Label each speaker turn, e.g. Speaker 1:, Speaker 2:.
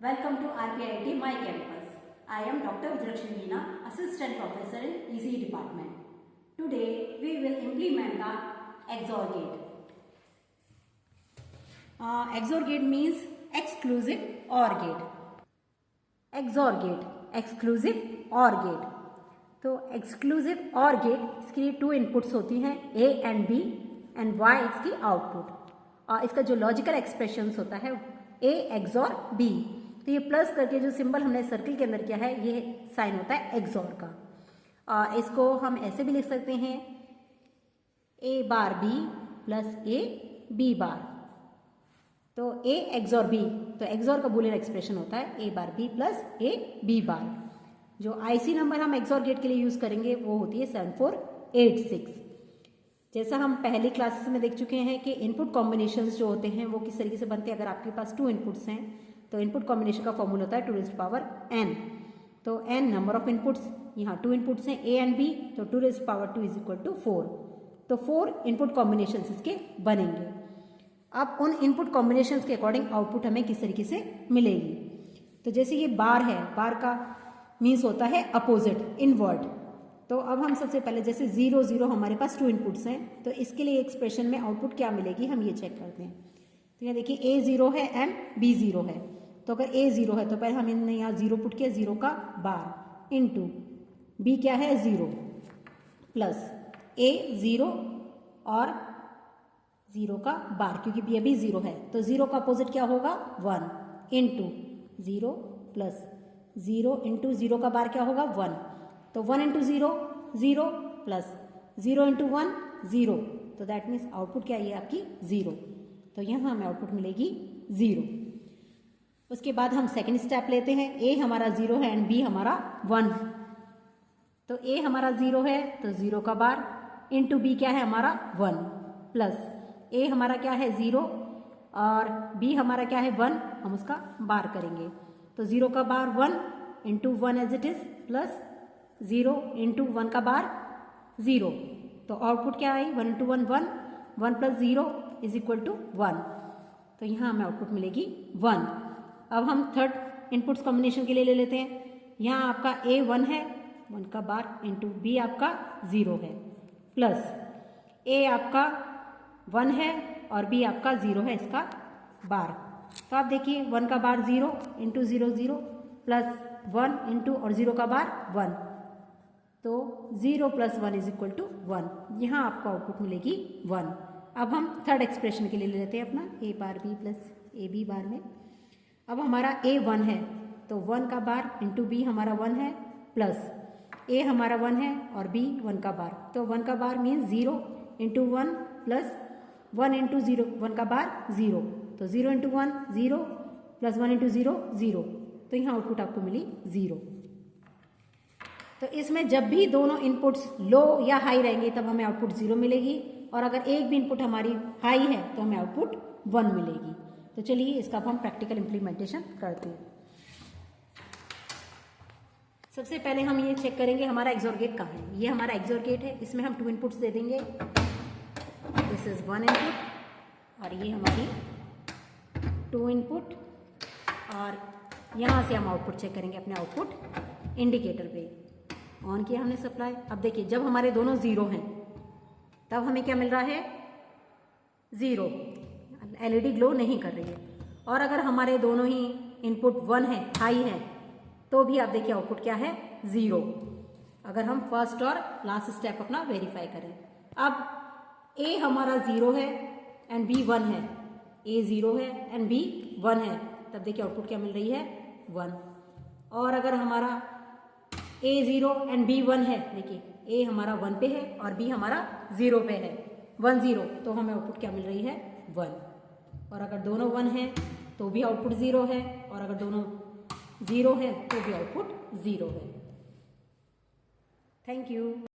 Speaker 1: Welcome to RPIT My Campus. I am Dr. Vijayalakshmi Meena, Assistant Professor in ECE Department. Today we will implement the XOR gate. XOR gate means exclusive OR gate. XOR gate, exclusive OR gate. तो exclusive OR gate इसके लिए 2 inputs होती हैं A and B and Y इसकी output. इसका जो logical expressions होता है A XOR B. तो ये प्लस करके जो सिंबल हमने सर्किल के अंदर किया है ये साइन होता है XOR का. इसको हम ऐसे भी लिख सकते हैं A bar B plus A B बार. तो A XOR B, तो XOR का बूलियन एक्सप्रेशन होता है A bar B plus A B बार. जो IC नंबर हम XOR गेट के लिए यूज करेंगे वो होती है 7486. जैसा हम पहली क्लासेस में देख चुके हैं कि इनपुट कॉम्बिनेशंस जो होते हैं वो किस तरीके से बनते हैं. अगर आपके पास 2 इनपुट्स हैं तो इनपुट कॉम्बिनेशन का फॉर्मूला होता है 2 raised to power n. तो n नंबर ऑफ इनपुट्स, यहाँ 2 इनपुट्स हैं A एंड B, तो 2 raised to power 2 is equal to 4. तो 4 इनपुट कॉम्बिनेशंस इसके बनेंगे. अब उन इनपुट कॉम्बिनेशंस के अकॉर्डिंग आउटपुट हमें किस तरीके से मिलेगी. तो जैसे ये बार है, बार का मीन्स होता है अपोजिट, इनवर्ट. तो अब हम सबसे पहले जैसे 0 0 हमारे पास 2 इनपुट्स हैं तो इसके लिए एक्सप्रेशन में आउटपुट क्या मिलेगी हम ये चेक करते हैं. तो यहाँ देखिए A 0 है एंड B 0 है. तो अगर A 0 है तो पहले हमने यहाँ 0 पुट किया, 0 का बार इंटू B क्या है 0 प्लस A 0 और 0 का बार, क्योंकि B अभी 0 है तो 0 का अपोजिट क्या होगा 1 इंटू 0 प्लस 0 इंटू 0 का बार क्या होगा 1. तो 1 इंटू 0 0 प्लस 0 इंटू 1 0. तो दैट मीन्स आउटपुट क्या है आपकी 0. तो यहाँ हमें आउटपुट मिलेगी 0. उसके बाद हम सेकंड स्टेप लेते हैं. A हमारा 0 है एंड B हमारा 1. तो A हमारा 0 है तो 0 का बार इंटू B क्या है हमारा 1 प्लस A हमारा क्या है 0 और B हमारा क्या है 1, हम उसका बार करेंगे. तो 0 का बार 1 into 1 as it is plus 0 into 1 का बार 0. तो आउटपुट क्या आई 1 into 1 1, 1 plus 0 is equal to 1. तो यहाँ हमें आउटपुट मिलेगी 1. अब हम थर्ड इनपुट्स कॉम्बिनेशन के लिए ले लेते हैं. यहाँ आपका A 1 है, 1 का बार इंटू B आपका 0 है प्लस A आपका 1 है और B आपका 0 है इसका बार. तो आप देखिए 1 का बार 0 इंटू 0 0 प्लस 1 इंटू और 0 का बार 1. तो 0 प्लस 1 इज इक्वल टू 1. यहाँ आपको आउटपुट मिलेगी 1. अब हम थर्ड एक्सप्रेशन के लिए ले लेते हैं अपना A bar B plus A B बार में. अब हमारा A 1 है तो 1 का बार इंटू B हमारा 1 है प्लस A हमारा 1 है और B 1 का बार. तो 1 का बार मीन्स 0 इंटू 1 प्लस 1 इंटू 0, 1 का बार 0. तो 0 इंटू 1 0 प्लस 1 इंटू 0 0. तो यहाँ आउटपुट आपको मिली 0. तो इसमें जब भी दोनों इनपुट्स लो या हाई रहेंगे तब हमें आउटपुट 0 मिलेगी और अगर एक भी इनपुट हमारी हाई है तो हमें आउटपुट 1 मिलेगी. तो चलिए इसका अब हम प्रैक्टिकल इम्प्लीमेंटेशन करते हैं. सबसे पहले हम ये चेक करेंगे हमारा XOR गेट कहाँ है. ये हमारा XOR गेट है, इसमें हम 2 इनपुट्स दे देंगे. दिस इज 1 इनपुट और ये हमारी 2 इनपुट और यहाँ से हम आउटपुट चेक करेंगे अपने आउटपुट इंडिकेटर पे. ऑन किया हमने सप्लाई. अब देखिए जब हमारे दोनों 0 हैं तब हमें क्या मिल रहा है 0, LED ग्लो नहीं कर रही है. और अगर हमारे दोनों ही इनपुट 1 है, हाई है, तो भी आप देखिए आउटपुट क्या है 0. अगर हम फर्स्ट और लास्ट स्टेप अपना वेरीफाई करें. अब A हमारा 0 है एंड B 1 है. A 0 है एंड B 1 है, तब देखिए आउटपुट क्या मिल रही है 1. और अगर हमारा A 0 एंड B 1 है, देखिए A हमारा 1 पे है और B हमारा 0 पे है, 1 0, तो हमें आउटपुट क्या मिल रही है 1. और अगर दोनों 1 हैं तो भी आउटपुट 0 है और अगर दोनों 0 है तो भी आउटपुट 0 है. Thank you.